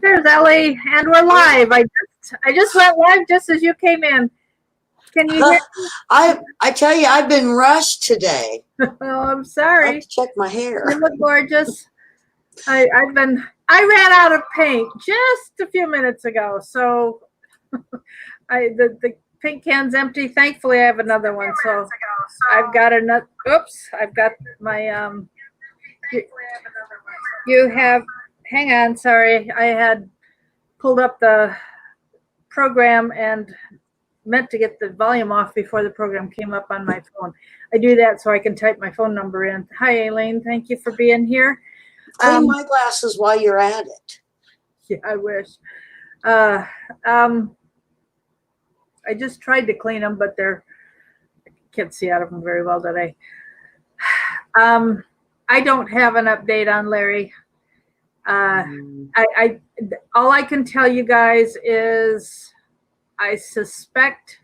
There's Elly, and we're live. I just went live just as you came in. Can you hear me? I tell you, I've been rushed today. Oh, I'm I sorry. have to check my hair. You look gorgeous. I ran out of paint just a few minutes ago, so the paint can's empty. Thankfully, I have another one, so I've got another. Oops, I've got my You have. Hang on, sorry. I had pulled up the program and meant to get the volume off before the program came up on my phone. I do that so I can type my phone number in. Hi, Aileen. Thank you for being here. Clean my glasses while you're at it. Yeah, I wish. I just tried to clean them, but I can't see out of them very well today. I don't have an update on Larry. All I can tell you guys is I suspect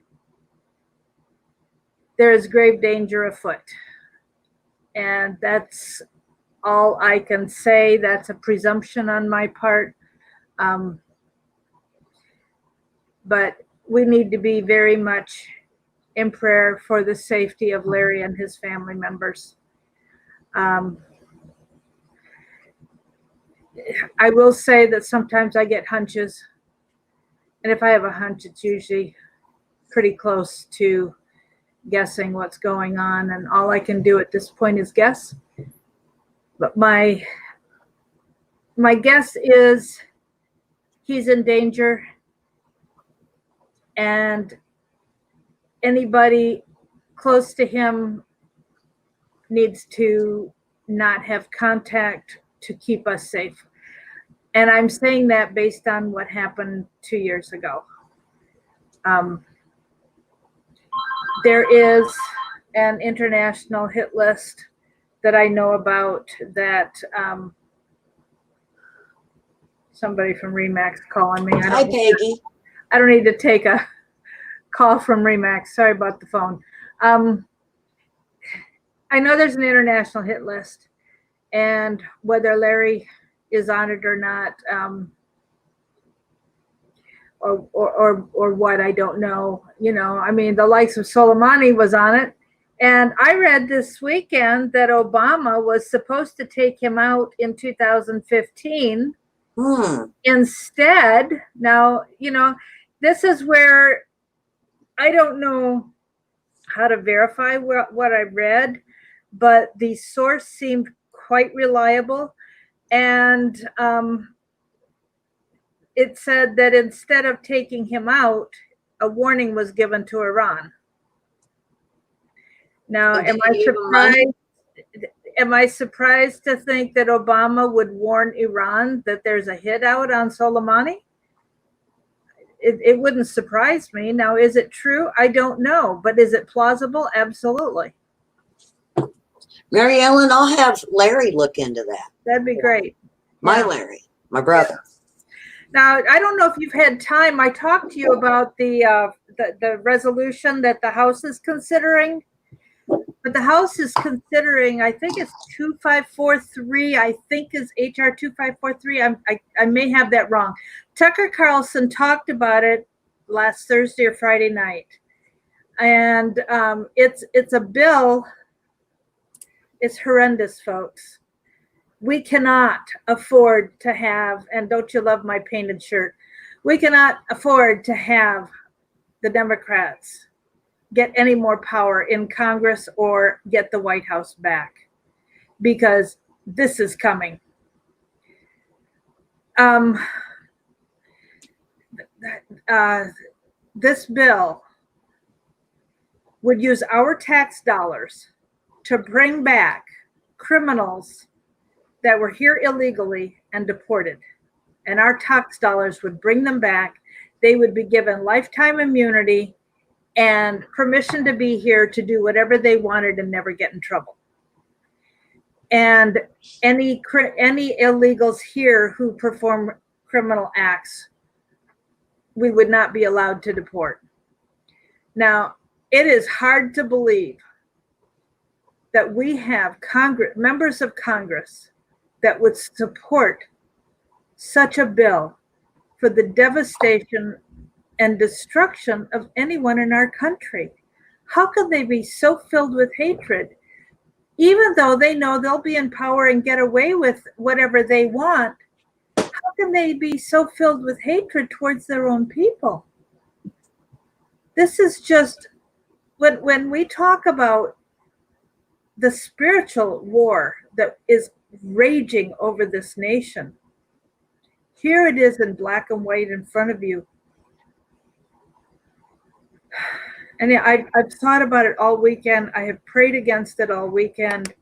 there is grave danger afoot. And that's all I can say. That's a presumption on my part. But we need to be very much in prayer for the safety of Larry and his family members. I will say that sometimes I get hunches. And if I have a hunch, it's usually pretty close to guessing what's going on. And all I can do at this point is guess. But my guess is he's in danger. And anybody close to him needs to not have contact to keep us safe. And I'm saying that based on what happened 2 years ago. There is an international hit list that I know about that somebody from Remax calling me. Hi, Peggy. I don't need to take a call from Remax. Sorry about the phone. I know there's an international hit list, and whether Larry is on it or not, or what, I don't know. You know, I mean, the likes of Soleimani was on it. And I read this weekend that Obama was supposed to take him out in 2015. Instead, now, you know, this is where I don't know how to verify what I read, but the source seemed quite reliable. And it said that instead of taking him out, a warning was given to Iran. Now, am I surprised to think that Obama would warn Iran that there's a hit out on Soleimani? It wouldn't surprise me. Now, is it true? I don't know. But is it plausible? Absolutely. Mary Ellen, I'll have Larry look into that. That'd be great. My Larry, my brother. Now, I don't know if you've had time. I talked to you about the resolution that the House is considering. But the House is considering, I think it's 2543, I think is HR 2543. I may have that wrong. Tucker Carlson talked about it last Thursday or Friday night. And it's a bill. It's horrendous, folks. We cannot afford to have, and don't you love my painted shirt? We cannot afford to have the Democrats get any more power in Congress or get the White House back, because this is coming. This bill would use our tax dollars to bring back criminals that were here illegally and deported. And our tax dollars would bring them back. They would be given lifetime immunity and permission to be here to do whatever they wanted and never get in trouble. And any illegals here who perform criminal acts, we would not be allowed to deport. Now, it is hard to believe that we have members of Congress that would support such a bill for the devastation and destruction of anyone in our country? How could they be so filled with hatred, even though they know they'll be in power and get away with whatever they want? How can they be so filled with hatred towards their own people? This is just, when we talk about the spiritual war that is raging over this nation, here it is in black and white in front of you. And I've thought about it all weekend. I have prayed against it all weekend.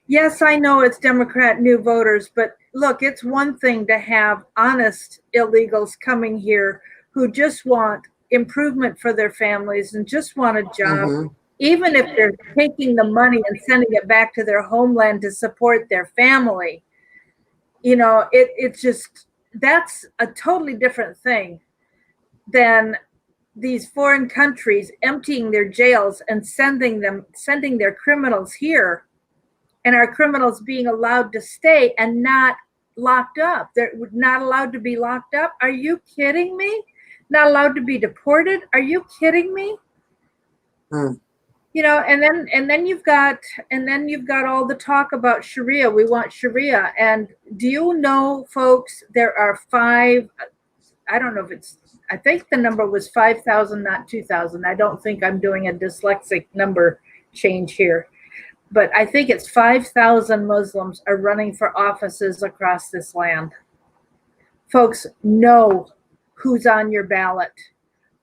Yes, I know it's Democrat new voters, but look, it's one thing to have honest illegals coming here who just want improvement for their families and just want a job, even if they're taking the money and sending it back to their homeland to support their family. You know, it's just, that's a totally different thing than these foreign countries emptying their jails and sending their criminals here, and our criminals being allowed to stay and not locked up. They're not allowed to be locked up. Are you kidding me? Not allowed to be deported. Are you kidding me? You know, and then you've got all the talk about Sharia. We want Sharia. And do you know, folks, there are 5, I don't know if it's, I think the number was 5,000, not 2,000. I don't think I'm doing a dyslexic number change here, but I think it's 5,000 Muslims are running for offices across this land. Folks, know who's on your ballot.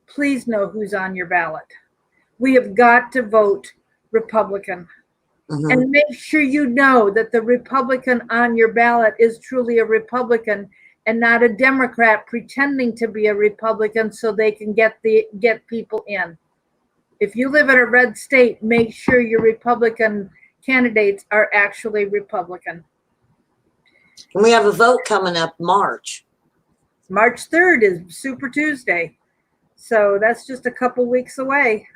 Please know who's on your ballot. We have got to vote Republican. And make sure you know that the Republican on your ballot is truly a Republican and not a Democrat pretending to be a Republican so they can get people in. If you live in a red state, make sure your Republican candidates are actually Republican. And we have a vote coming up March 3rd is Super Tuesday. So that's just a couple weeks away.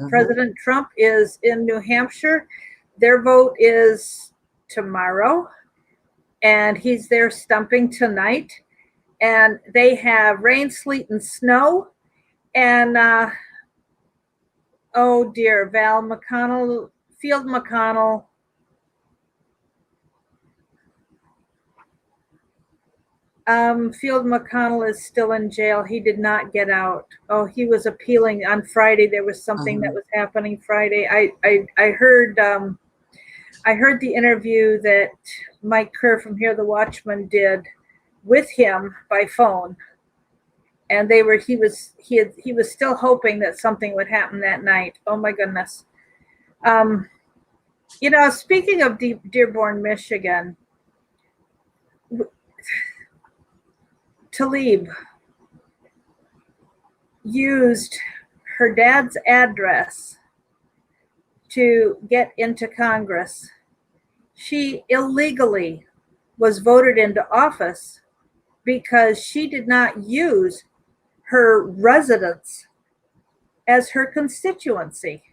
President Trump is in New Hampshire. Their vote is tomorrow, and he's there stumping tonight. And they have rain, sleet, and snow. And oh dear, Field McConnell. Field McConnell is still in jail. He did not get out. Oh, he was appealing on Friday. There was something that was happening Friday. I heard the interview that Mike Kerr from Here the Watchman did with him by phone, and he was still hoping that something would happen that night. Oh my goodness. You know, speaking of Dearborn, Michigan, Tlaib used her dad's address to get into Congress. She illegally was voted into office because she did not use her residence as her constituency.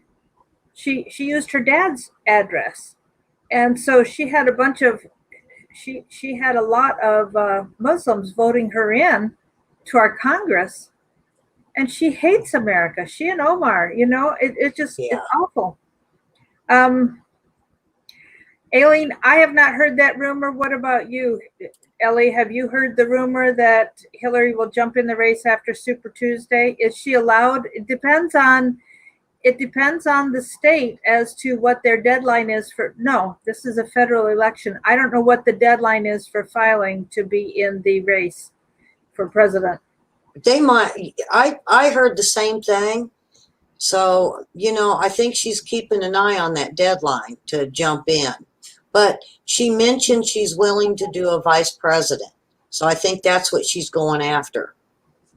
She used her dad's address. And so she had she had a lot of Muslims voting her in to our Congress, and she hates America. She and Omar, you know, it's awful. Aileen, I have not heard that rumor. What about you, Elly? Have you heard the rumor that Hillary will jump in the race after Super Tuesday? Is she allowed? It depends on the state as to what their deadline is for. No, this is a federal election. I don't know what the deadline is for filing to be in the race for president. They might. I heard the same thing. So, you know, I think she's keeping an eye on that deadline to jump in. But she mentioned she's willing to do a vice president. So I think that's what she's going after,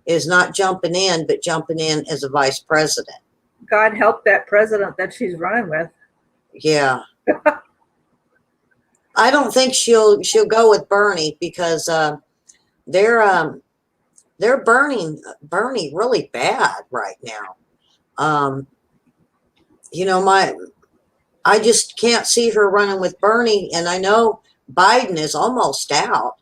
is not jumping in, but jumping in as a vice president. God help that president that she's running with. Yeah. I don't think she'll go with Bernie because they're burning Bernie really bad right now. You know, I just can't see her running with Bernie, and I know Biden is almost out.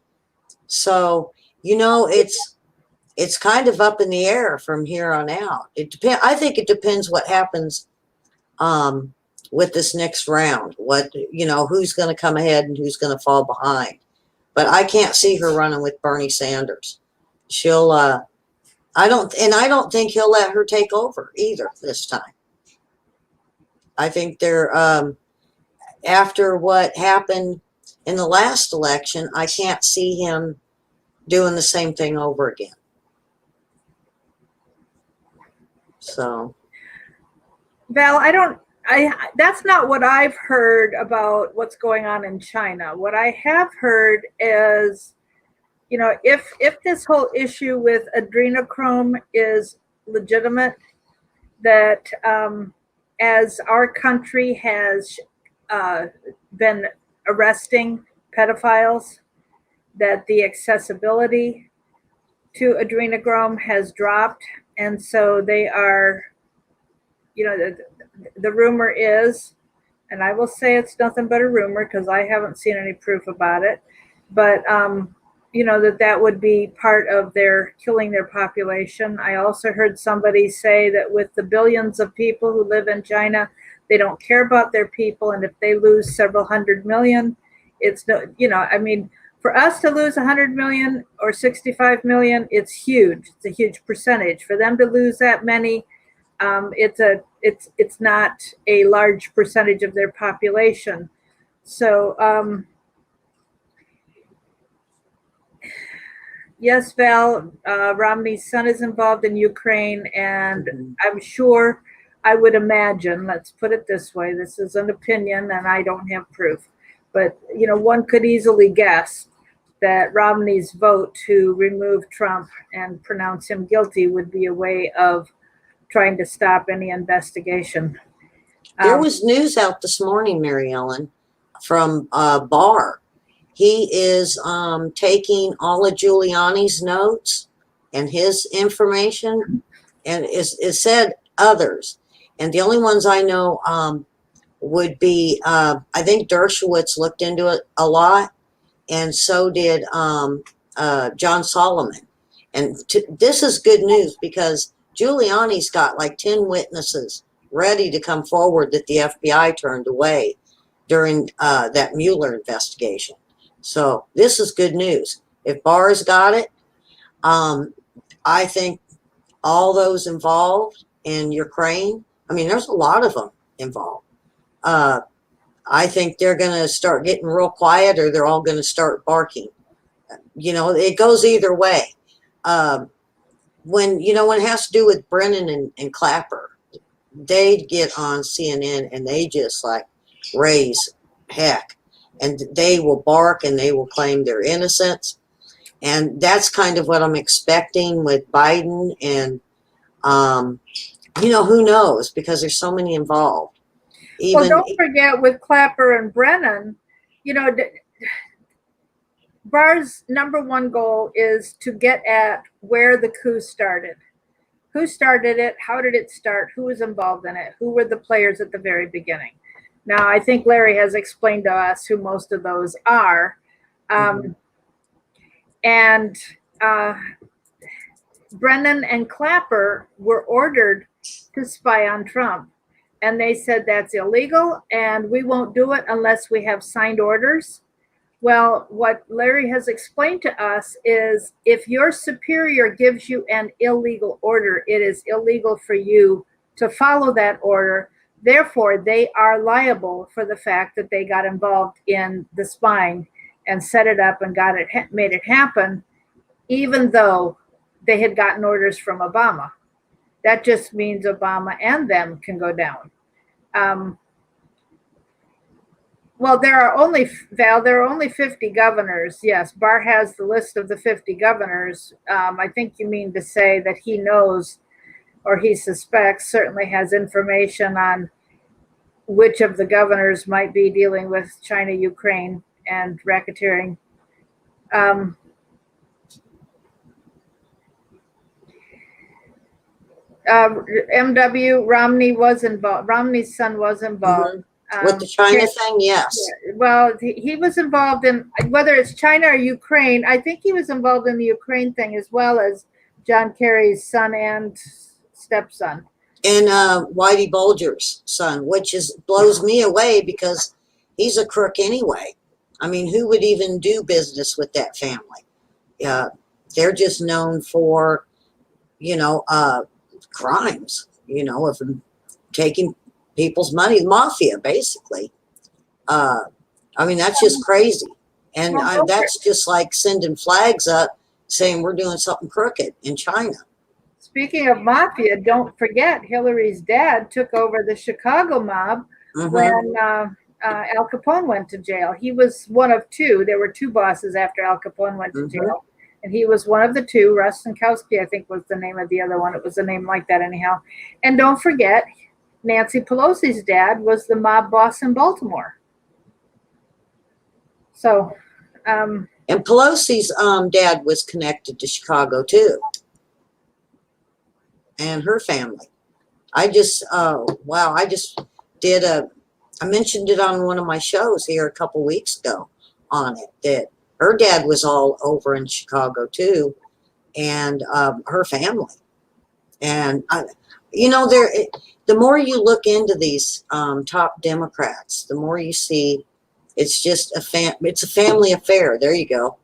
So, it's kind of up in the air from here on out. I think it depends what happens with this next round. Who's going to come ahead and who's going to fall behind. But I can't see her running with Bernie Sanders. She'll I don't think he'll let her take over either this time. I think they're after what happened in the last election, I can't see him doing the same thing over again. So, Val, that's not what I've heard about what's going on in China. What I have heard is, if this whole issue with adrenochrome is legitimate, that as our country has been arresting pedophiles, that the accessibility to adrenochrome has dropped. And so they are, the rumor is, and I will say it's nothing but a rumor because I haven't seen any proof about it, but that would be part of their killing their population. I also heard somebody say that with the billions of people who live in China, they don't care about their people, and if they lose several hundred million, it's no, for us to lose 100 million or 65 million, it's huge. It's a huge percentage. For them to lose that many, it's not a large percentage of their population. So yes, Val, Romney's son is involved in Ukraine, and I'm sure, I would imagine, let's put it this way, this is an opinion and I don't have proof, but one could easily guess that Romney's vote to remove Trump and pronounce him guilty would be a way of trying to stop any investigation. There was news out this morning, Mary Ellen, from Barr. He is taking all of Giuliani's notes and his information, and it said others. And the only ones I know would be, I think Dershowitz looked into it a lot, and so did John Solomon. And this is good news because Giuliani's got like 10 witnesses ready to come forward that the FBI turned away during that Mueller investigation. So this is good news. If Barr's got it, I think all those involved in Ukraine, there's a lot of them involved. I think they're going to start getting real quiet, or they're all going to start barking. It goes either way. When it has to do with Brennan and Clapper, they get on CNN and they just like raise heck, and they will bark and they will claim their innocence. And that's kind of what I'm expecting with Biden. And, who knows, because there's so many involved. Well, don't forget with Clapper and Brennan, Barr's number one goal is to get at where the coup started. Who started it? How did it start? Who was involved in it? Who were the players at the very beginning? Now, I think Larry has explained to us who most of those are. And Brennan and Clapper were ordered to spy on Trump. And they said that's illegal and we won't do it unless we have signed orders. Well, what Larry has explained to us is if your superior gives you an illegal order, it is illegal for you to follow that order. Therefore, they are liable for the fact that they got involved in the spying and set it up and made it happen, even though they had gotten orders from Obama. That just means Obama and them can go down. Well, there are only 50 governors. Yes, Barr has the list of the 50 governors. I think you mean to say that he knows, or he suspects, certainly has information on which of the governors might be dealing with China, Ukraine, and racketeering. MW, Romney was involved. Romney's son was involved. With the China thing, yes. Yeah, well, he was involved in, whether it's China or Ukraine, I think he was involved in the Ukraine thing as well as John Kerry's son and stepson. And Whitey Bulger's son, which blows me away because he's a crook anyway. I mean, who would even do business with that family? They're just known for, crimes, of taking people's money, mafia, basically. I mean, that's just crazy. And that's just like sending flags up saying we're doing something crooked in China. Speaking of mafia, don't forget Hillary's dad took over the Chicago mob when Al Capone went to jail. He was one of two. There were two bosses after Al Capone went to jail. And he was one of the two. Russ Sinkowski, I think, was the name of the other one. It was a name like that anyhow. And don't forget, Nancy Pelosi's dad was the mob boss in Baltimore. So, and Pelosi's dad was connected to Chicago too, and her family. I just did I mentioned it on one of my shows here a couple weeks ago on it, that her dad was all over in Chicago too, and her family. And the more you look into these top Democrats, the more you see it's just it's a family affair. There you go.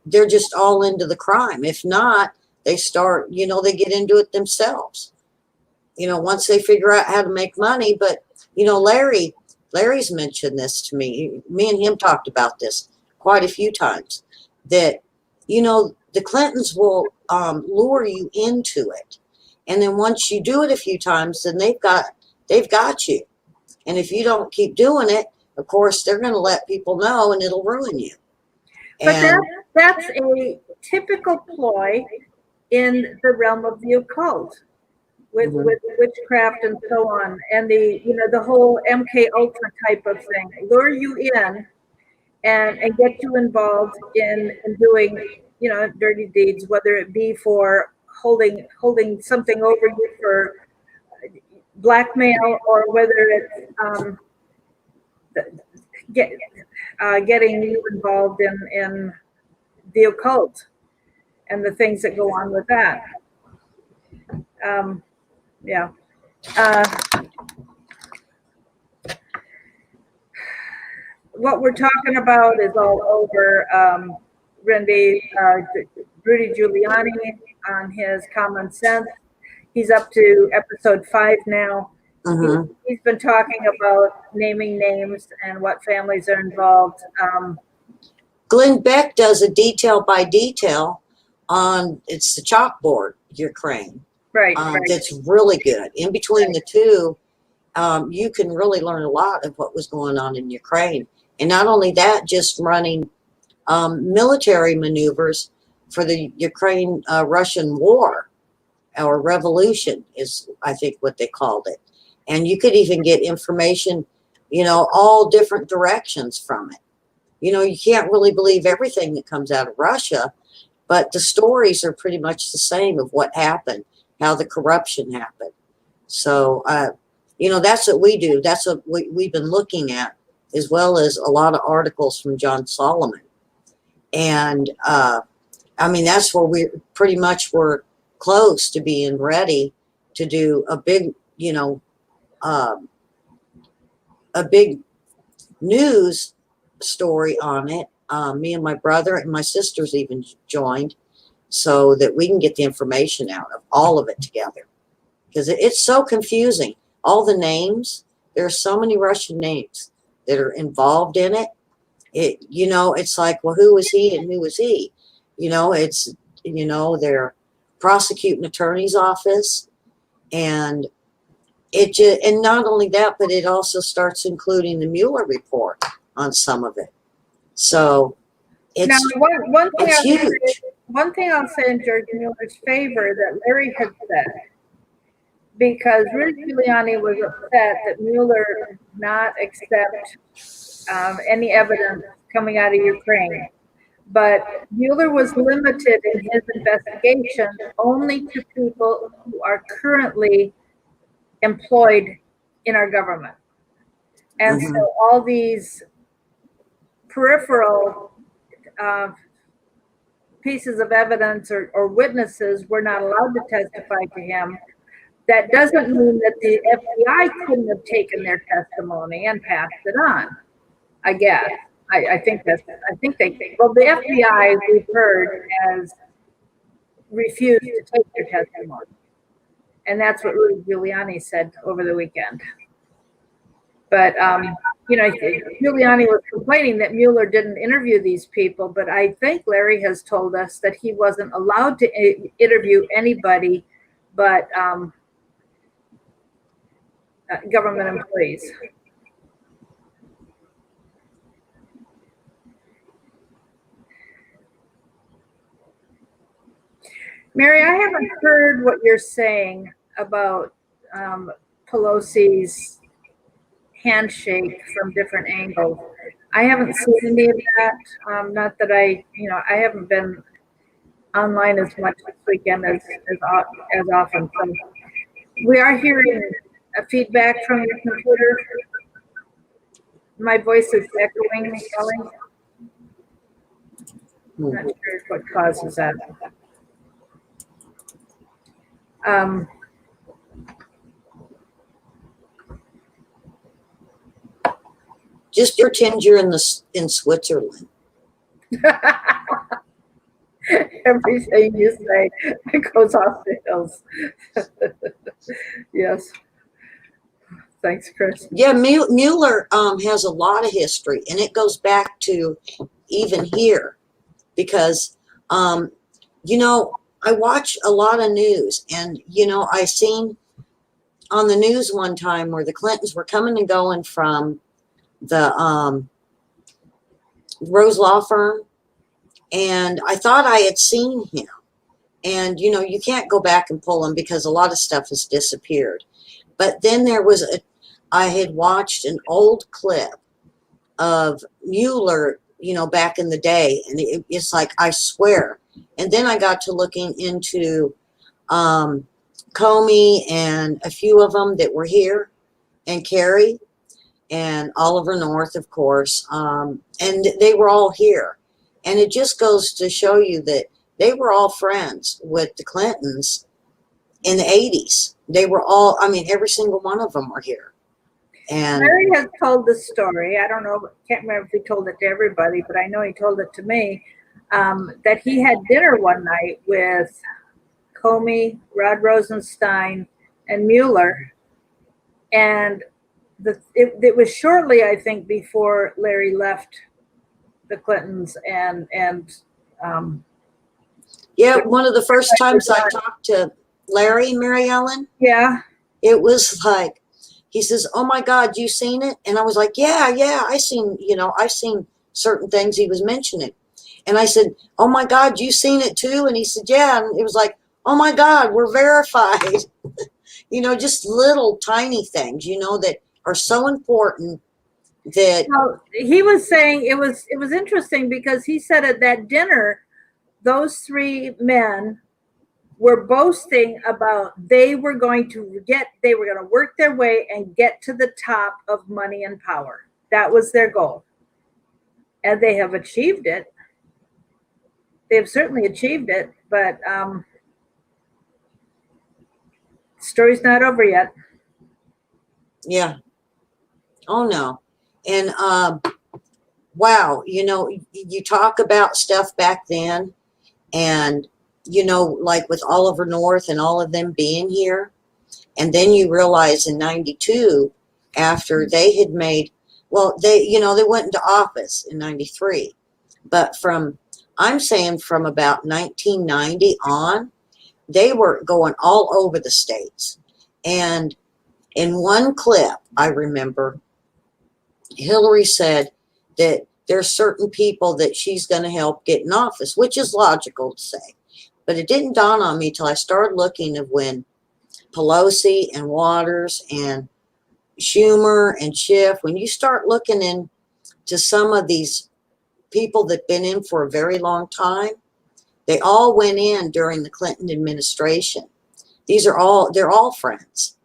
They're just all into the crime. If not, they start, they get into it themselves. Once they figure out how to make money. But, Larry's mentioned this to me. Me and him talked about this quite a few times, that, the Clintons will lure you into it. And then once you do it a few times, then they've got you. And if you don't keep doing it, of course, they're going to let people know and it'll ruin you. But that's a typical ploy in the realm of the occult with witchcraft and so on. And the whole MK Ultra type of thing, lure you in and get you involved in doing, dirty deeds, whether it be for holding something over you for blackmail, or whether it's getting you involved in the occult and the things that go on with that. What we're talking about is all over. Rudy Giuliani on his Common Sense. He's up to episode 5 now. He's been talking about naming names and what families are involved. Glenn Beck does a detail by detail on, it's the chalkboard, Ukraine. Right. That's really good. In between the two, you can really learn a lot of what was going on in Ukraine. And not only that, just running military maneuvers for the Ukraine-Russian war, or revolution is, I think, what they called it. And you could even get information, all different directions from it. You can't really believe everything that comes out of Russia, but the stories are pretty much the same of what happened, how the corruption happened. So, that's what we do. That's what we've been looking at, as well as a lot of articles from John Solomon. And, that's where we pretty much were close to being ready to do a big, a big news story on it. Me and my brother and my sisters even joined, so that we can get the information out of all of it together, because it's so confusing. All the names, there are so many Russian names that are involved in it. It's like, well, who was he and who was he? It's, their prosecuting attorney's office, and and not only that, but it also starts including the Mueller report on some of it. So it's, one thing it's huge. One thing I'll say in George Mueller's favor that Larry had said, because Rudy Giuliani was upset that Mueller not accept any evidence coming out of Ukraine. But Mueller was limited in his investigation only to people who are currently employed in our government. And so all these peripheral pieces of evidence or witnesses were not allowed to testify to him. That doesn't mean that the FBI couldn't have taken their testimony and passed it on. I guess. I think they, well, the FBI, we've heard, has refused to take their testimony. And that's what Rudy Giuliani said over the weekend. But, you know, Giuliani was complaining that Mueller didn't interview these people, but I think Larry has told us that he wasn't allowed to interview anybody but government employees. Mary, I haven't heard what you're saying about Pelosi's handshake from different angles. I haven't seen any of that. Not that I haven't been online as much this weekend as often. So we are hearing a feedback from your computer. My voice is echoing, Elly. I'm not sure what causes that. Just pretend you're in Switzerland. Everything you say goes off the hills. Yes. Thanks, Chris. Yeah, Mueller has a lot of history, and it goes back to even here because, you know, I watch a lot of news, and, you know, I seen on the news one time where the Clintons were coming and going from the Rose Law Firm, and I thought I had seen him. And, you know, you can't go back and pull him because a lot of stuff has disappeared. But then I had watched an old clip of Mueller, you know, back in the day, and it's like, I swear. And then I got to looking into Comey and a few of them that were here, and Kerry and Oliver North, of course, and they were all here. And it just goes to show you that they were all friends with the Clintons in the 80s. They were all, I mean, every single one of them were here. And Larry has told the story. I don't know, can't remember if he told it to everybody, but I know he told it to me, that he had dinner one night with Comey, Rod Rosenstein, and Mueller. And it was shortly, I think, before Larry left the Clintons and yeah, one of the first times I talked to Larry, Mary Ellen, yeah, it was like, he says, "Oh my God, you seen it?" And I was like, yeah, I seen, you know, I seen certain things he was mentioning. And I said, "Oh my God, you seen it too?" And he said, "Yeah." And it was like, "Oh my God, we're verified." You know, just little tiny things, you know, that are so important that. well, he was saying it was interesting because he said at that dinner, those three men were boasting about they were going to work their way and get to the top of money and power. That was their goal. And they have achieved it. They have certainly achieved it, but story's not over yet. Yeah. Oh no. And wow, you know, you talk about stuff back then, and you know, like with Oliver North and all of them being here, and then you realize in 92, after they had made, well, they went into office in 93, but I'm saying from about 1990 on, they were going all over the states. And in one clip, I remember Hillary said that there's certain people that she's going to help get in office, which is logical to say. But it didn't dawn on me till I started looking at when Pelosi and Waters and Schumer and Schiff, when you start looking into some of these people that've been in for a very long time, they all went in during the Clinton administration. They're all friends.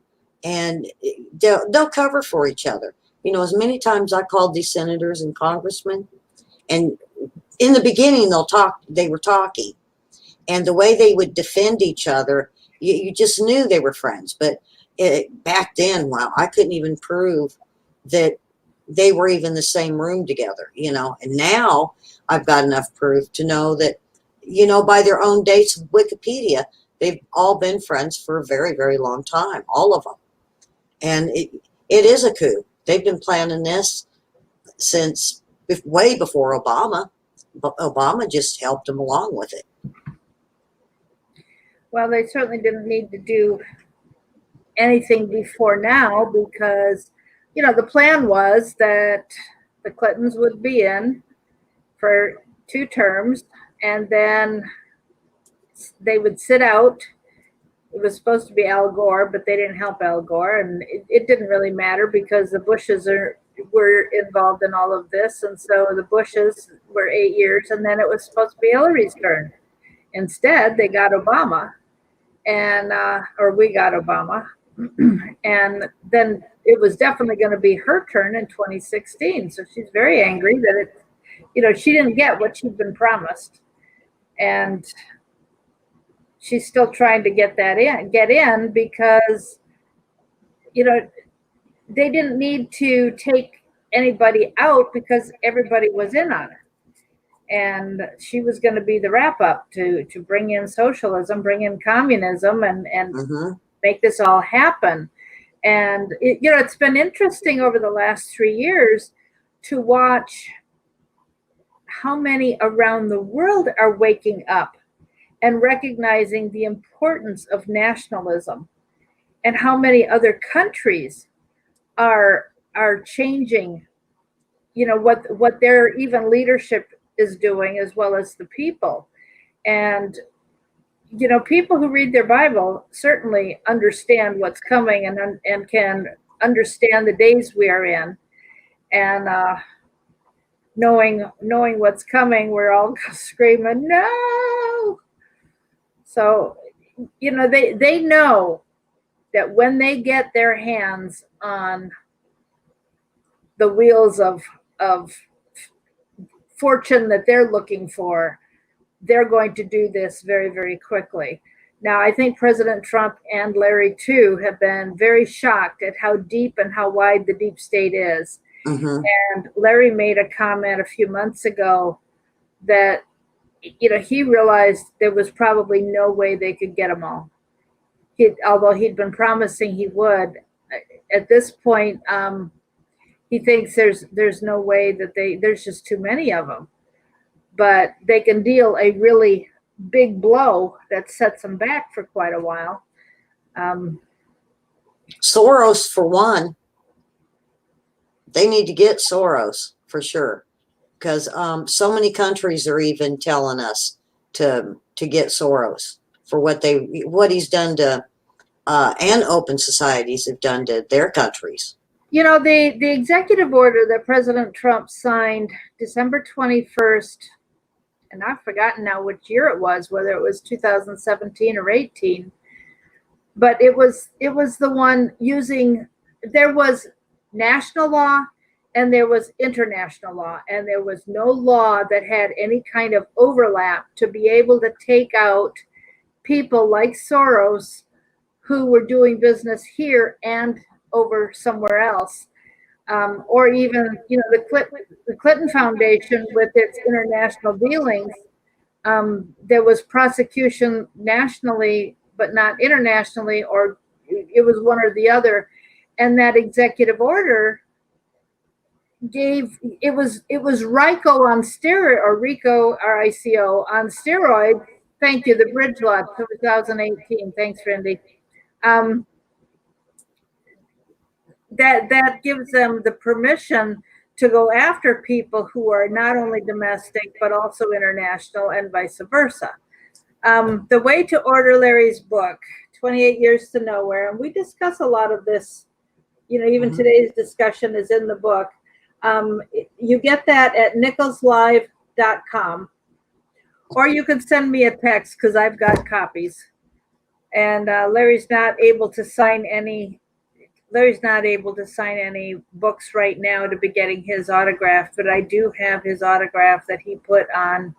and they'll cover for each other. You know, as many times I called these senators and congressmen, and in the beginning they were talking, and the way they would defend each other, you just knew they were friends. But back then, wow, I couldn't even prove that they were even in the same room together, you know. And now I've got enough proof to know that, you know, by their own dates of Wikipedia, they've all been friends for a very, very long time, all of them. And it is a coup. They've been planning this since way before Obama. But Obama just helped them along with it. Well, they certainly didn't need to do anything before now because, you know, the plan was that the Clintons would be in for 2 terms and then they would sit out. It was supposed to be Al Gore, but they didn't help Al Gore, and it didn't really matter because the Bushes were involved in all of this, and so the Bushes were 8 years, and then it was supposed to be Hillary's turn. Instead, they got Obama, and or we got Obama, and then it was definitely going to be her turn in 2016. So she's very angry that it, you know, she didn't get what she'd been promised, and she's still trying to get in because, you know, they didn't need to take anybody out because everybody was in on it. And she was going to be the wrap up to bring in socialism, bring in communism, and make this all happen. And you know, it's been interesting over the last 3 years to watch how many around the world are waking up and recognizing the importance of nationalism, and how many other countries are changing, you know, what their even leadership is doing, as well as the people. And you know, people who read their Bible certainly understand what's coming and can understand the days we are in, and knowing what's coming, we're all screaming no. So, you know, they know that when they get their hands on the wheels of fortune that they're looking for, they're going to do this very, very quickly. Now, I think President Trump and Larry, too, have been very shocked at how deep and how wide the deep state is. And Larry made a comment a few months ago that, you know, he realized there was probably no way they could get them all. Although he'd been promising he would, at this point, he thinks there's no way that there's just too many of them. But they can deal a really big blow that sets them back for quite a while. Soros, for one, they need to get Soros for sure, because so many countries are even telling us to get Soros for what he's done to, and open societies have done to their countries. You know, the executive order that President Trump signed December 21st, and I've forgotten now which year it was, whether it was 2017 or 18, but it was the one using, there was national law and there was international law, and there was no law that had any kind of overlap to be able to take out people like Soros who were doing business here and over somewhere else. Or even, you know, the Clinton Foundation with its international dealings, there was prosecution nationally, but not internationally, or it was one or the other. And that executive order it was RICO on steroid, or RICO, RICO on steroid. Thank you, the bridge law 2018. Thanks, Randy. That gives them the permission to go after people who are not only domestic but also international, and vice versa. The way to order Larry's book, 28 Years to Nowhere, and we discuss a lot of this, you know, even today's discussion is in the book. You get that at nicholslive.com, or you can send me a text because I've got copies. And Larry's not able to sign any Larry's not able to sign any books right now to be getting his autograph, but I do have his autograph that he put on.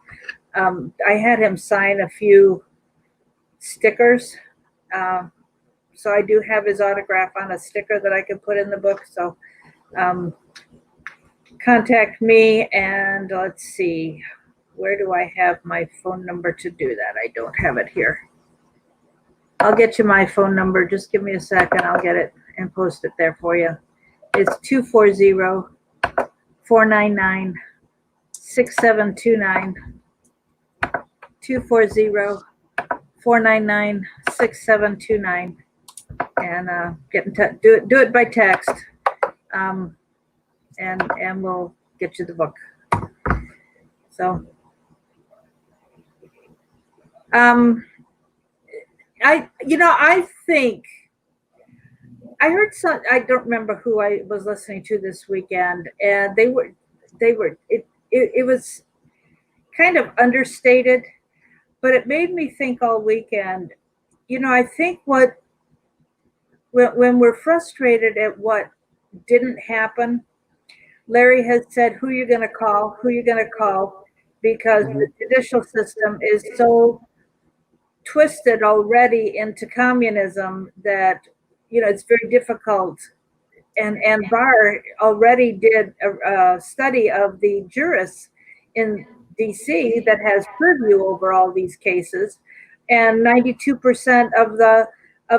I had him sign a few stickers. So I do have his autograph on a sticker that I can put in the book. So contact me, and let's see, where do I have my phone number to do that? I don't have it here. I'll get you my phone number. Just give me a second. I'll get it and post it there for you. It's 240-499-6729. 240-499-6729. And get in touch. Do it by text. And we'll get you the book. So I think I heard some, I don't remember who I was listening to this weekend, and it was kind of understated, but it made me think all weekend. I think when we're frustrated at what didn't happen, Larry has said, who you're going to call, because the judicial system is so twisted already into communism that, it's very difficult. And Barr already did a study of the jurists in DC that has purview over all these cases, and 92% of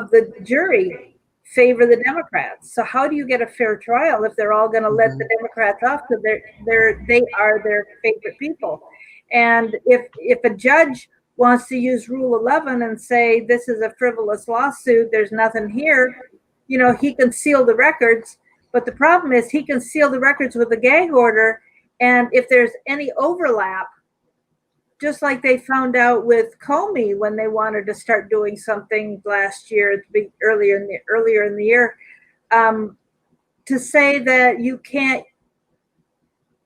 the jury favor the Democrats. So how do you get a fair trial if they're all going to let the Democrats off? So they are their favorite people. And if a judge wants to use Rule 11 and say this is a frivolous lawsuit, there's nothing here, he can seal the records. But the problem is he can seal the records with a gag order, and if there's any overlap, just like they found out with Comey when they wanted to start doing something last year, earlier in the year, to say that you can't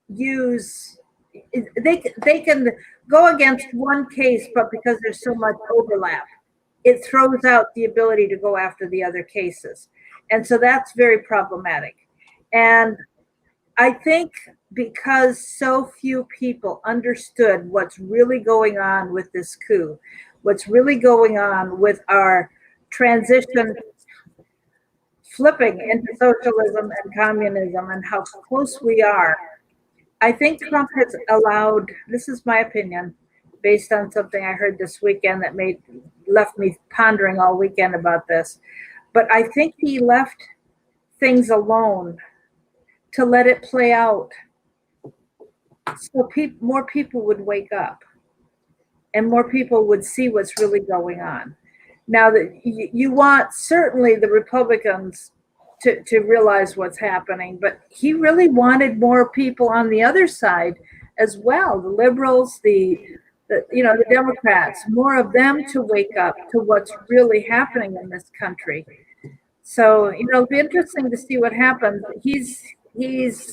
use, they can go against one case, but because there's so much overlap, it throws out the ability to go after the other cases. And so that's very problematic. And I think because so few people understood what's really going on with this coup, what's really going on with our transition flipping into socialism and communism and how close we are, I think Trump has allowed, this is my opinion, based on something I heard this weekend that left me pondering all weekend about this, but I think he left things alone to let it play out, so more people would wake up and more people would see what's really going on. Now that you want certainly the Republicans to realize what's happening, but he really wanted more people on the other side as well, the liberals, the Democrats, more of them to wake up to what's really happening in this country. So, it'll be interesting to see what happens. He's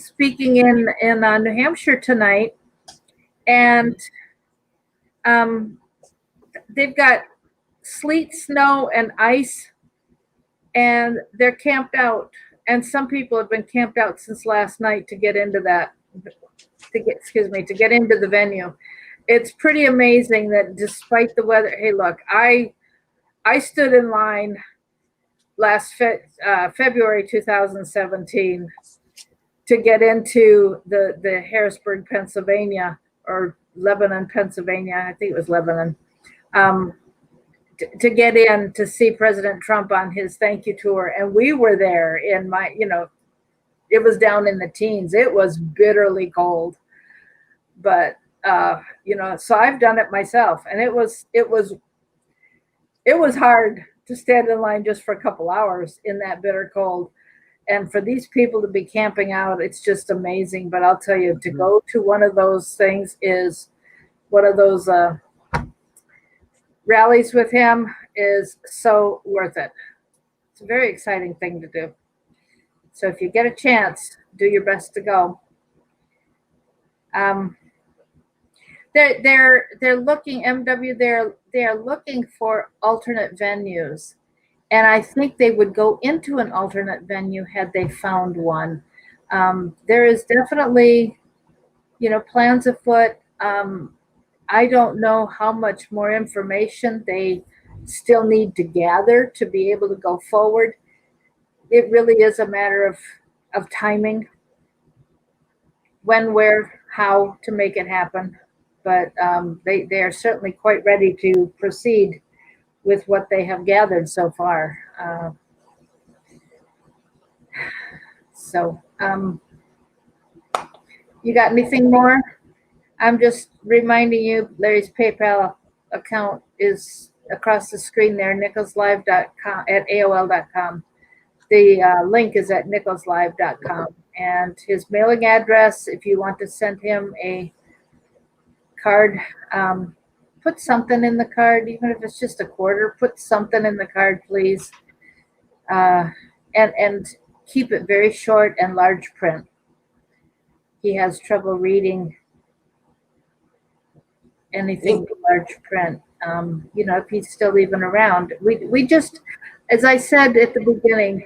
speaking in New Hampshire tonight, and they've got sleet, snow, and ice, and they're camped out. And some people have been camped out since last night to get into to get into the venue. It's pretty amazing that despite the weather, hey, look, I stood in line last February 2017 to get into the Harrisburg, Pennsylvania, or Lebanon, Pennsylvania. I think it was Lebanon. To get in to see President Trump on his thank you tour. And we were there in it was down in the teens. It was bitterly cold. But, so I've done it myself. And it was hard to stand in line just for a couple hours in that bitter cold. And for these people to be camping out, it's just amazing. But I'll tell you, to go to one of those things is one of those rallies with him is so worth it. It's a very exciting thing to do. So if you get a chance, do your best to go. They're looking, MW, they're looking for alternate venues. And I think they would go into an alternate venue had they found one. There is definitely, plans afoot. I don't know how much more information they still need to gather to be able to go forward. It really is a matter of timing, when, where, how to make it happen. But they are certainly quite ready to proceed with what they have gathered so far. So, you got anything more? I'm just reminding you, Larry's PayPal account is across the screen there, nicholslive.com at AOL.com. The link is at nicholslive.com. And his mailing address, if you want to send him a card, put something in the card, even if it's just a quarter, put something in the card, please. And keep it very short and large print. He has trouble reading anything in large print. If he's still even around. We just, as I said at the beginning,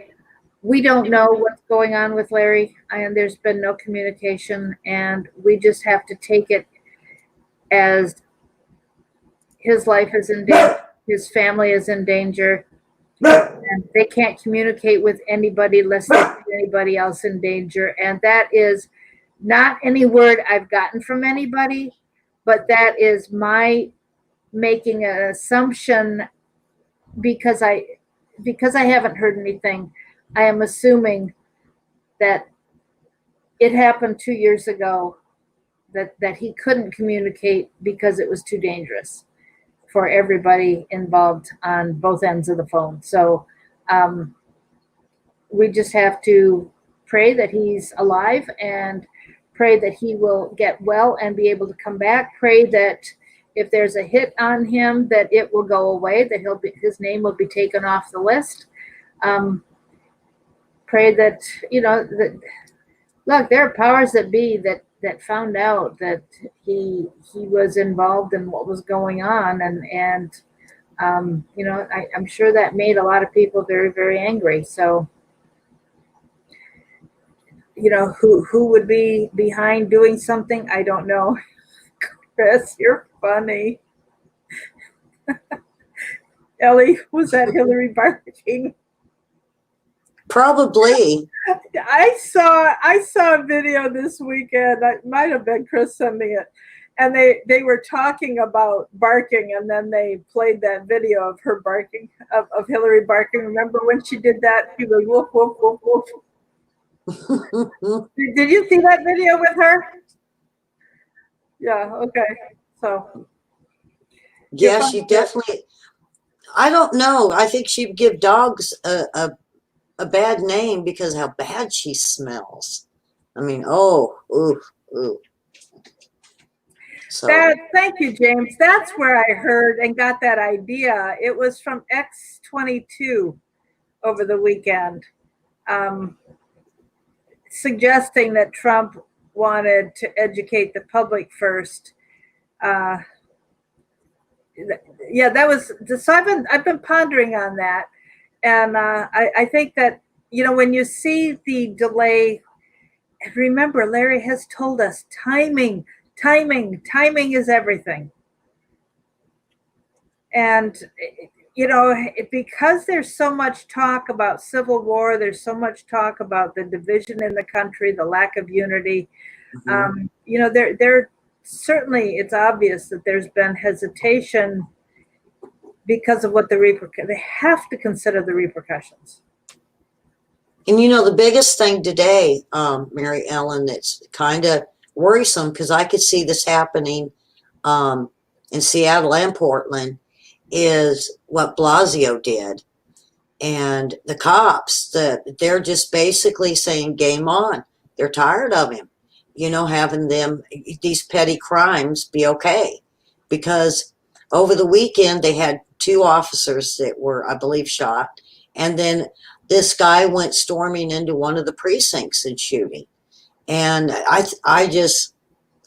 we don't know what's going on with Larry, and there's been no communication, and we just have to take it as his life is in danger, his family is in danger, and they can't communicate with anybody lest they put anybody else in danger. And that is not any word I've gotten from anybody, but that is my making an assumption because I haven't heard anything. I am assuming that it happened 2 years ago, that he couldn't communicate because it was too dangerous for everybody involved on both ends of the phone. So we just have to pray that he's alive and pray that he will get well and be able to come back. Pray that if there's a hit on him, that it will go away, that his name will be taken off the list. Pray that, look, there are powers that be that found out that he was involved in what was going on, and I'm sure that made a lot of people very, very angry. So, who would be behind doing something? I don't know. Chris, you're funny. Elly, was that Hillary barking? Probably. I saw a video this weekend. It might have been Chris sending it, and they were talking about barking, and then they played that video of her barking, of Hillary barking. Remember when she did that? She was woof woof woof woof. Did you see that video with her? Yeah. Okay. So. Yeah, she definitely. I don't know. I think she'd give dogs a bad name because how bad she smells. I mean, ooh. So thank you, James. That's where I heard and got that idea. It was from X22 over the weekend, suggesting that Trump wanted to educate the public first. Yeah, that was so. I've been pondering on that, and I think that when you see the delay, remember Larry has told us timing is everything, and because there's so much talk about civil war, there's so much talk about the division in the country, the lack of unity. There certainly, it's obvious that there's been hesitation because of what they have to consider the repercussions. And the biggest thing today, Mary Ellen, that's kind of worrisome, because I could see this happening in Seattle and Portland, is what Blasio did. And the cops, they're just basically saying game on. They're tired of him, having these petty crimes be okay. Because over the weekend, they had 2 officers that were, I believe, shot. And then this guy went storming into one of the precincts and shooting. And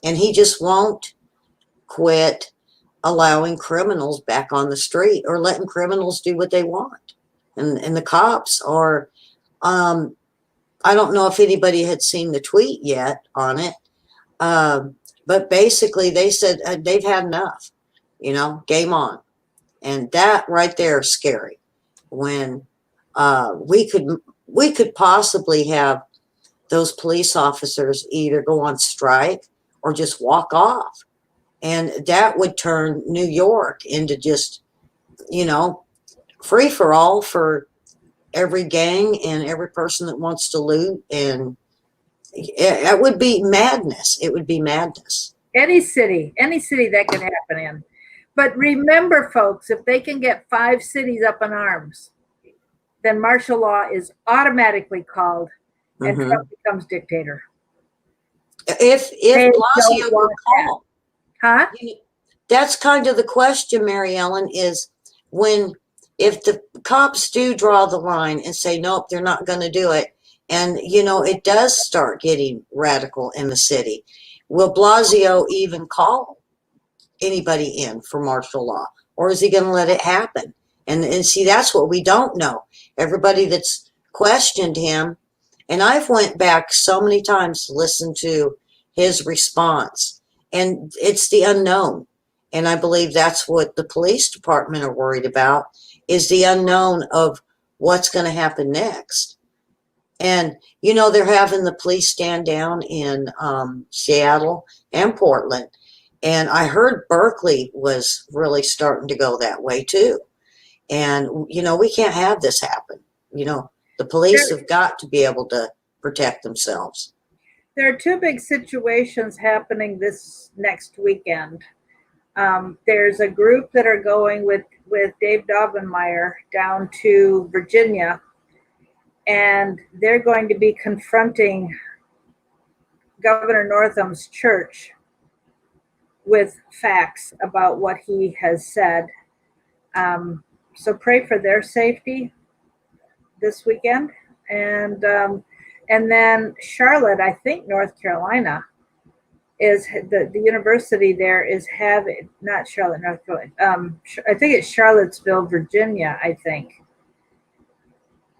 he just won't quit allowing criminals back on the street or letting criminals do what they want. and the cops are, I don't know if anybody had seen the tweet yet on it, but basically they said they've had enough, game on. And that right there is scary. When we could possibly have those police officers either go on strike or just walk off. And that would turn New York into just, free for all for every gang and every person that wants to loot. And it would be madness. It would be madness. Any city that can happen in. But remember, folks, if they can get 5 cities up in arms, then martial law is automatically called and Trump becomes dictator. If Blasio would call. Huh? That's kind of the question, Mary Ellen, is if the cops do draw the line and say, nope, they're not going to do it, and, it does start getting radical in the city, will Blasio even call anybody in for martial law? Or is he going to let it happen? And see, that's what we don't know. Everybody that's questioned him, and I've went back so many times to listen to his response, and it's the unknown. And I believe that's what the police department are worried about, is the unknown of what's going to happen next. And, they're having the police stand down in Seattle and Portland. And I heard Berkeley was really starting to go that way too. And, we can't have this happen. The police have got to be able to protect themselves. There are 2 big situations happening this next weekend. There's a group that are going with Dave Daubenmire down to Virginia, and they're going to be confronting Governor Northam's church with facts about what he has said. So pray for their safety this weekend. And then Charlotte, I think North Carolina, is the university there is having, not Charlotte, North Carolina. I think it's Charlottesville, Virginia, I think.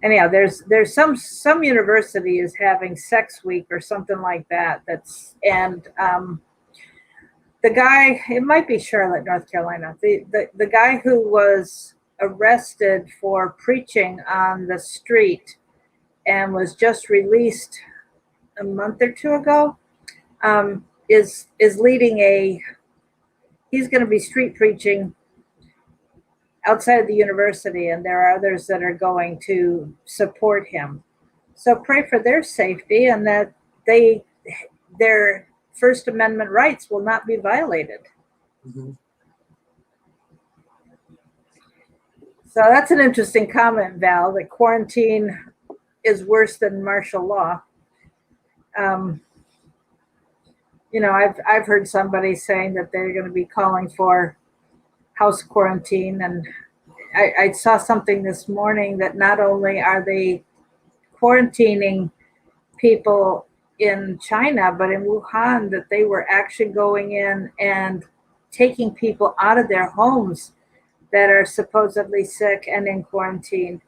Anyhow, there's some university is having sex week or something like that. The guy, it might be Charlotte, North Carolina. The guy who was arrested for preaching on the street and was just released a month or 2 ago, is leading he's going to be street preaching outside of the university, and there are others that are going to support him. So pray for their safety and that their First Amendment rights will not be violated. Mm-hmm. So that's an interesting comment, Val, that quarantine is worse than martial law. I've heard somebody saying that they're going to be calling for house quarantine, and I saw something this morning that not only are they quarantining people in China, but in Wuhan, that they were actually going in and taking people out of their homes that are supposedly sick and in quarantine.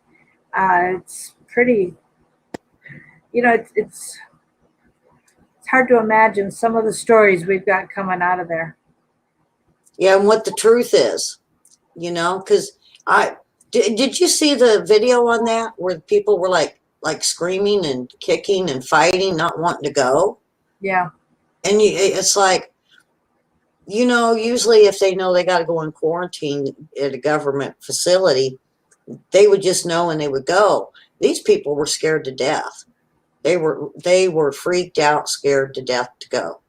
It's pretty, it's hard to imagine some of the stories we've got coming out of there. Yeah, and what the truth is, because did you see the video on that where people were like screaming and kicking and fighting, not wanting to go? Yeah. And it's like, usually if they know they got to go in quarantine at a government facility, they would just know and they would go. These people were scared to death. They were freaked out, scared to death to go,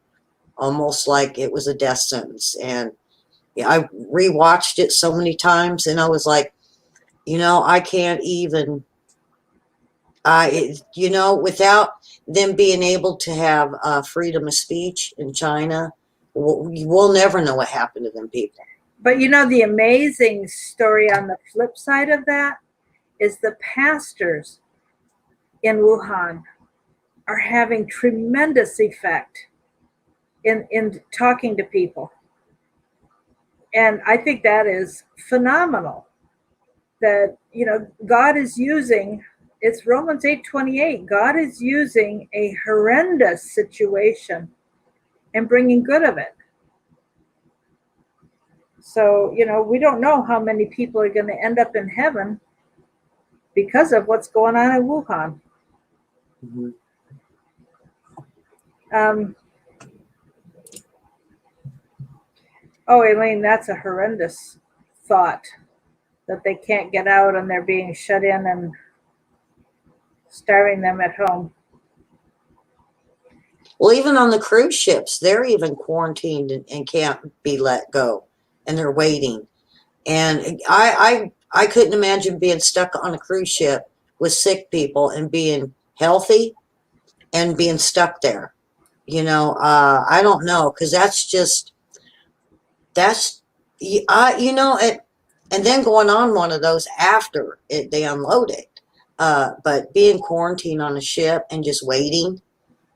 almost like it was a death sentence. And I rewatched it so many times, and I was like, I can't even. Without them being able to have freedom of speech in China, we'll never know what happened to them people. But the amazing story on the flip side of that is the pastors in Wuhan are having tremendous effect in talking to people. And I think that is phenomenal that, you know, God is using, it's Romans 8:28. God is using a horrendous situation and bringing good of it. So, you know, we don't know how many people are going to end up in heaven because of what's going on in Wuhan. Mm-hmm. Oh, Elaine, that's a horrendous thought that they can't get out and they're being shut in and starving them at home. Well, even on the cruise ships, they're even quarantined and can't be let go, and they're waiting. And I couldn't imagine being stuck on a cruise ship with sick people and being healthy and being stuck there. You know, I don't know, because that's you know it, and then going on one of those after they unload it. But being quarantined on a ship and just waiting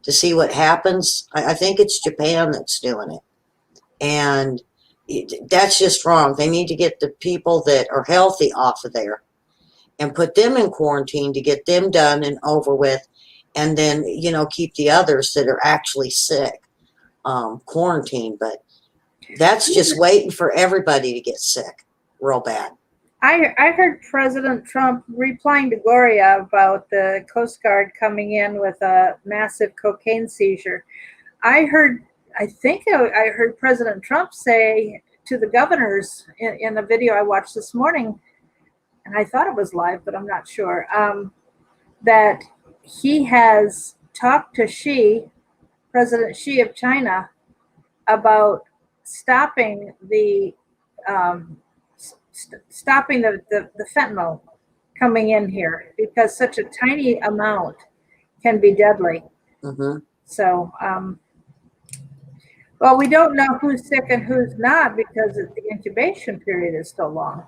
to see what happens, I think it's Japan that's doing it, and that's just wrong. They need to get the people that are healthy off of there and put them in quarantine to get them done and over with, and then, you know, keep the others that are actually sick quarantined. But that's just waiting for everybody to get sick real bad. I heard President Trump replying to Gloria about the Coast Guard coming in with a massive cocaine seizure. I think I heard President Trump say to the governors in a video I watched this morning, and I thought it was live, but I'm not sure, that he has talked to President Xi of China, about stopping the fentanyl coming in here, because such a tiny amount can be deadly. Mm-hmm. So, well, we don't know who's sick and who's not because the incubation period is so long.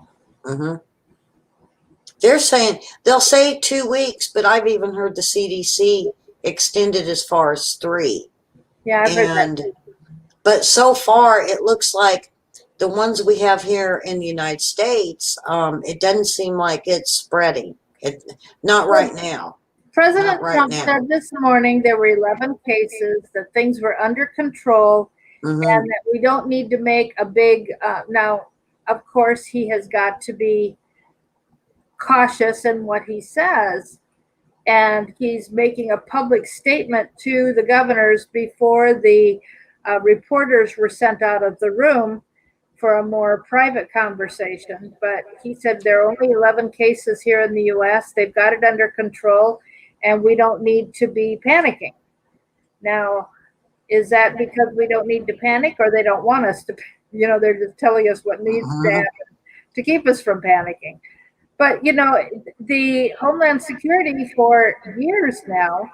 Mm-hmm. They're saying, they'll say 2 weeks, but I've even heard the CDC extended as far as 3. Yeah, I've heard that. But so far, it looks like the ones we have here in the United States, it doesn't seem like it's spreading. Not right now. President Trump said this morning there were 11 cases, that things were under control, Mm-hmm. and that we don't need to make a big, now, of course, he has got to be cautious in what he says, and he's making a public statement to the governors before the reporters were sent out of the room for a more private conversation. But he said there are only 11 cases here in the US. They've got it under control, and we don't need to be panicking. Now, is that because we don't need to panic, or they don't want us to, you know, they're just telling us what needs to happen to keep us from panicking? But, you know, the Homeland Security for years now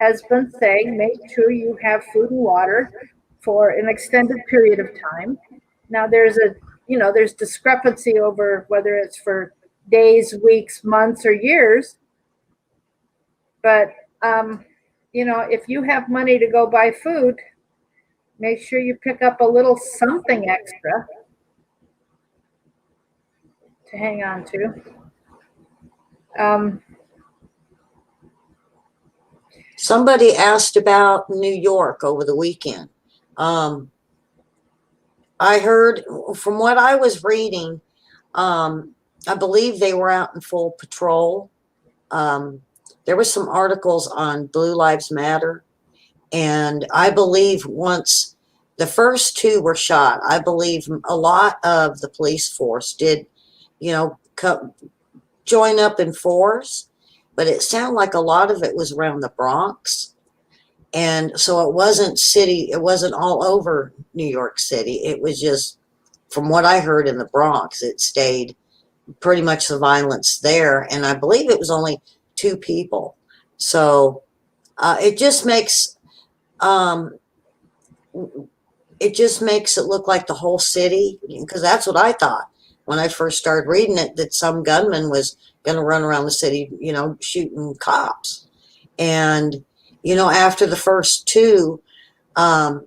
has been saying, make sure you have food and water for an extended period of time. Now there's there's discrepancy over whether it's for days, weeks, months, or years. But, you know, if you have money to go buy food, make sure you pick up a little something extra to hang on to. Somebody asked about New York over the weekend. I heard, from what I was reading, I believe they were out in full patrol. There were some articles on Blue Lives Matter, and I believe once the first 2 were shot, I believe a lot of the police force did, you know, join up in force, but it sounded like a lot of it was around the Bronx. And so it wasn't all over New York City. It was just, from what I heard, in the Bronx. It stayed pretty much the violence there. And I believe it was only 2 people. So it just makes it look like the whole city, because that's what I thought when I first started reading it, that some gunman was going to run around the city, you know, shooting cops. And, you know, after the first 2, and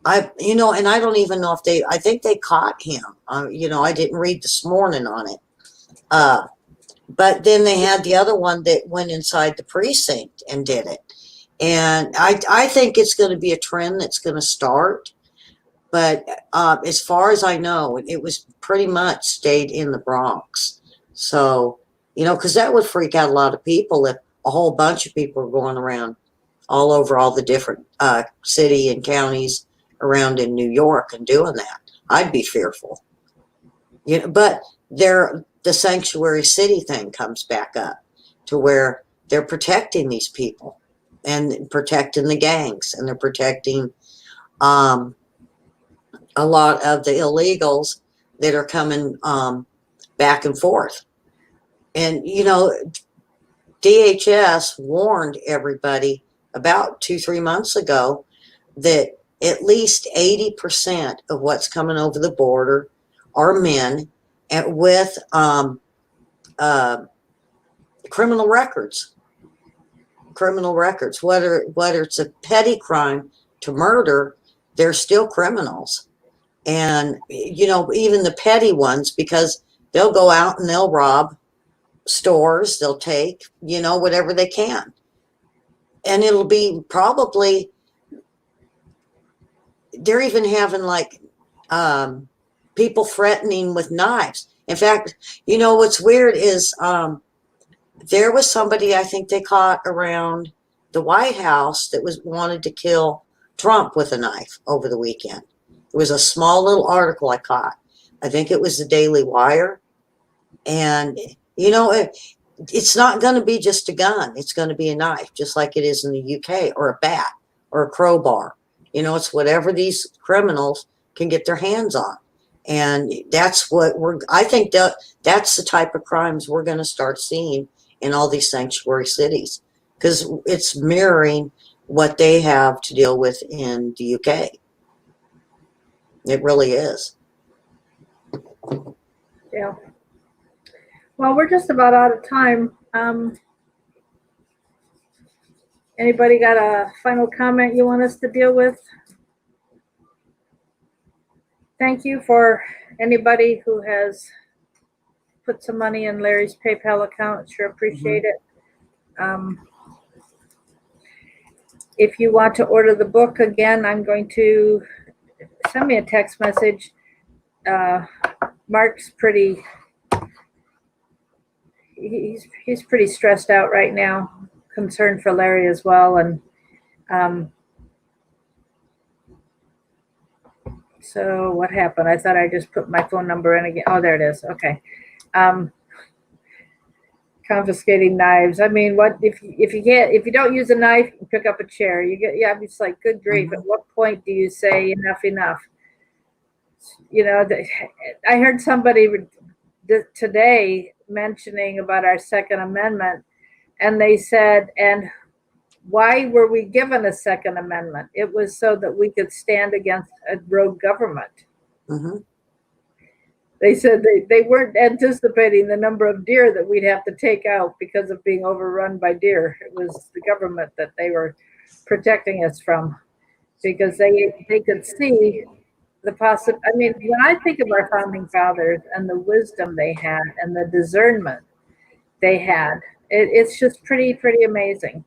I don't even know if I think they caught him. You know, I didn't read this morning on it, But then they had the other one that went inside the precinct and did it. And I think it's going to be a trend that's going to start. But as far as I know, it was pretty much stayed in the Bronx. So, because that would freak out a lot of people if a whole bunch of people are going around all over all the different city and counties around in New York and doing that. I'd be fearful. But the sanctuary city thing comes back up to where they're protecting these people and protecting the gangs, and they're protecting a lot of the illegals that are coming back and forth. And DHS warned everybody about 2-3 months ago that at least 80% of what's coming over the border are men and with criminal records. Whether it's a petty crime to murder, they're still criminals. And even the petty ones, because they'll go out and they'll rob stores, they'll take whatever they can, and it'll be probably, they're even having like people threatening with knives. In fact, what's weird is there was somebody I think they caught around the White House that wanted to kill Trump with a knife over the weekend. It was a small little article I caught. I think it was the Daily Wire. And it's not going to be just a gun. It's going to be a knife, just like it is in the UK, or a bat or a crowbar. It's whatever these criminals can get their hands on. And that's what I think that's the type of crimes we're going to start seeing in all these sanctuary cities, because it's mirroring what they have to deal with in the UK. It really is. Yeah. Well, we're just about out of time. Anybody got a final comment you want us to deal with? Thank you for anybody who has put some money in Larry's PayPal account. Sure appreciate it. If you want to order the book again, I'm going to send me a text message. Mark's pretty, he's pretty stressed out right now, concerned for Larry as well. And so what happened? I thought I just put my phone number in again. Oh, there it is. Okay. Confiscating knives. I mean, what if you don't use a knife, you pick up a chair. I'm just like, good grief. At what point do you say enough? I heard somebody today mentioning about our Second Amendment, and they said, and why were we given a Second Amendment? It was so that we could stand against a rogue government. They said they weren't anticipating the number of deer that we'd have to take out because of being overrun by deer. It was the government that they were protecting us from, because they could see the possible. I mean, when I think of our founding fathers and the wisdom they had and the discernment they had, it's just pretty amazing.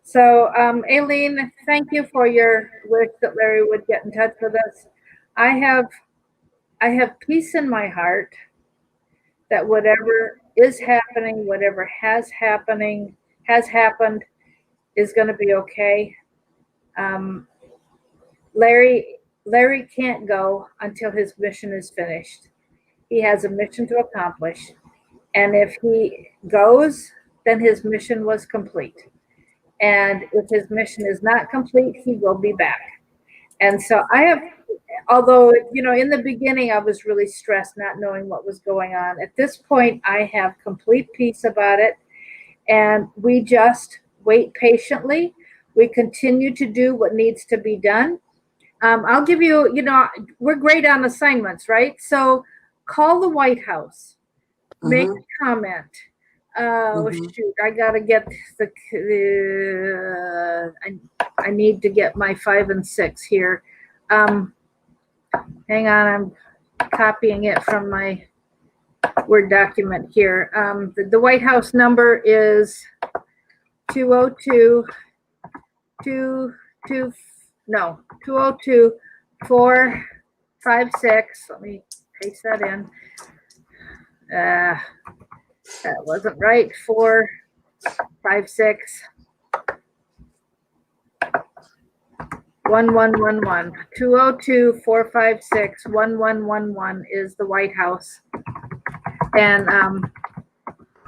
So, Aileen, thank you for your wish that Larry would get in touch with us. I have peace in my heart that whatever is happening, whatever has happened, is going to be okay. Larry can't go until his mission is finished. He has a mission to accomplish. And if he goes, then his mission was complete. And if his mission is not complete, he will be back. And so although, in the beginning, I was really stressed not knowing what was going on. At this point, I have complete peace about it. And we just wait patiently. We continue to do what needs to be done. I'll give you, we're great on assignments, right? So call the White House, make a comment. Shoot, I gotta get I need to get my 5 and 6 here. Hang on, I'm copying it from my Word document here. The White House number is 202 456. Let me paste that in. That wasn't right. 456 1111. 202-456-1111 is the White House. And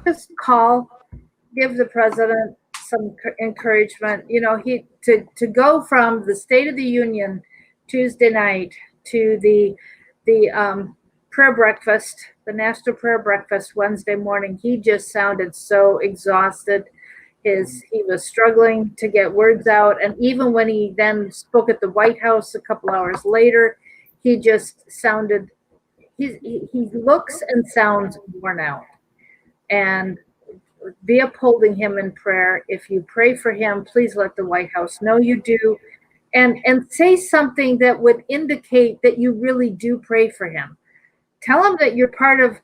just call, give the president some encouragement. You know, to go from the State of the Union Tuesday night to the prayer breakfast, the National Prayer Breakfast Wednesday morning, he just sounded so exhausted. He was struggling to get words out, and even when he then spoke at the White House a couple hours later, he just sounded. He looks and sounds worn out, and be upholding him in prayer. If you pray for him, please let the White House know you do, and say something that would indicate that you really do pray for him. Tell him that you're part of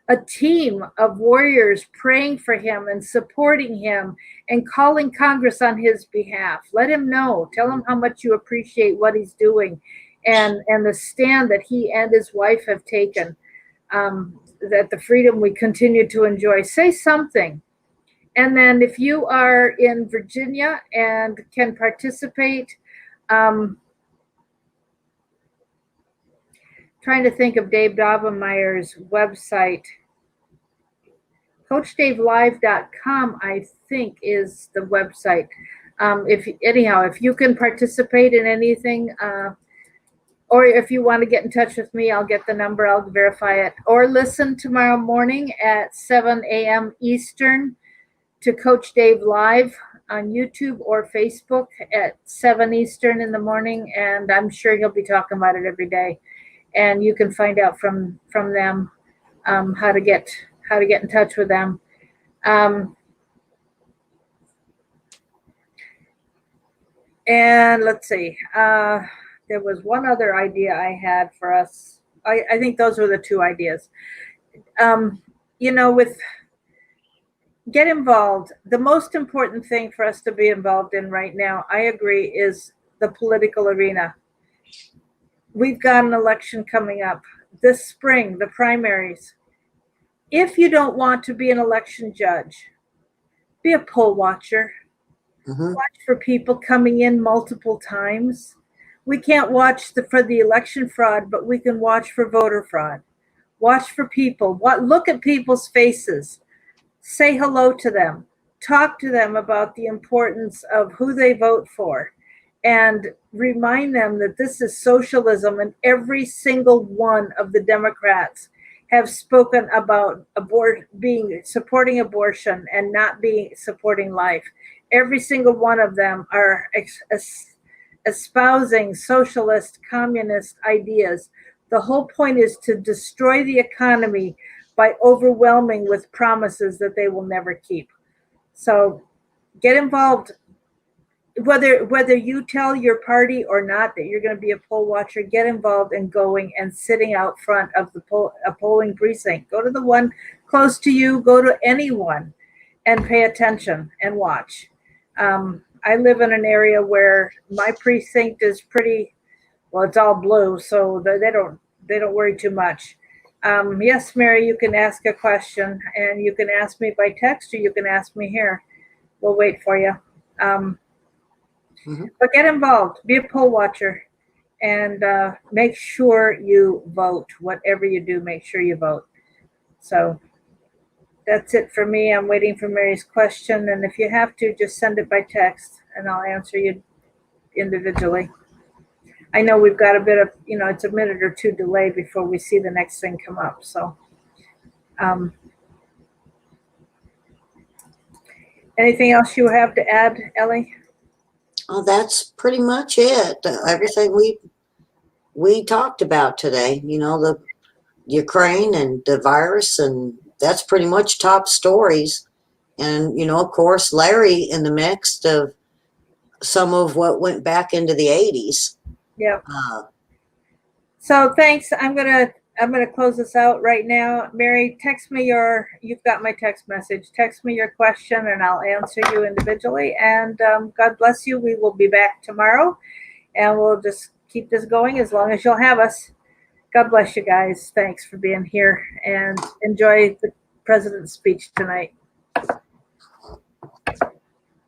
a team of warriors praying for him and supporting him and calling Congress on his behalf. Let him know. Tell him how much you appreciate what he's doing and the stand that he and his wife have taken, that the freedom we continue to enjoy. Say something. And then if you are in Virginia and can participate, trying to think of Dave Dovenmeyer's website. CoachDaveLive.com, I think, is the website. If you can participate in anything, or if you want to get in touch with me, I'll get the number, I'll verify it. Or listen tomorrow morning at 7 a.m. Eastern to Coach Dave Live on YouTube or Facebook at 7 Eastern in the morning, and I'm sure he'll be talking about it every day. And you can find out from them how to get in touch with them. And let's see. There was one other idea I had for us. I think those were the two ideas. With get involved. The most important thing for us to be involved in right now, I agree, is the political arena. We've got an election coming up this spring, the primaries. If you don't want to be an election judge, be a poll watcher. Mm-hmm. Watch for people coming in multiple times. We can't watch for the election fraud, but we can watch for voter fraud. Watch for people. Look at people's faces. Say hello to them. Talk to them about the importance of who they vote for. And remind them that this is socialism, and every single one of the Democrats have spoken about supporting abortion and not supporting life. Every single one of them are espousing socialist, communist ideas. The whole point is to destroy the economy by overwhelming with promises that they will never keep. So get involved. Whether you tell your party or not that you're going to be a poll watcher, get involved in going and sitting out front of a polling precinct. Go to the one close to you. Go to anyone and pay attention and watch. I live in an area where my precinct is it's all blue, so they don't worry too much. Yes, Mary, you can ask a question, and you can ask me by text, or you can ask me here. We'll wait for you. But get involved, be a poll watcher, and make sure you vote. Whatever you do, make sure you vote. So that's it for me. I'm waiting for Mary's question, and if you have to, just send it by text, and I'll answer you individually. I know we've got a bit of, it's a minute or two delay before we see the next thing come up. So anything else you have to add, Elly? Oh, that's pretty much it. Everything we talked about today, the Ukraine and the virus, and that's pretty much top stories. And, of course, Larry in the mix of some of what went back into the 80s. Yeah. So thanks. I'm going to I'm going to close this out right now. Mary, text me you've got my text message. Text me your question and I'll answer you individually. And God bless you. We will be back tomorrow and we'll just keep this going as long as you'll have us. God bless you guys. Thanks for being here and enjoy the president's speech tonight.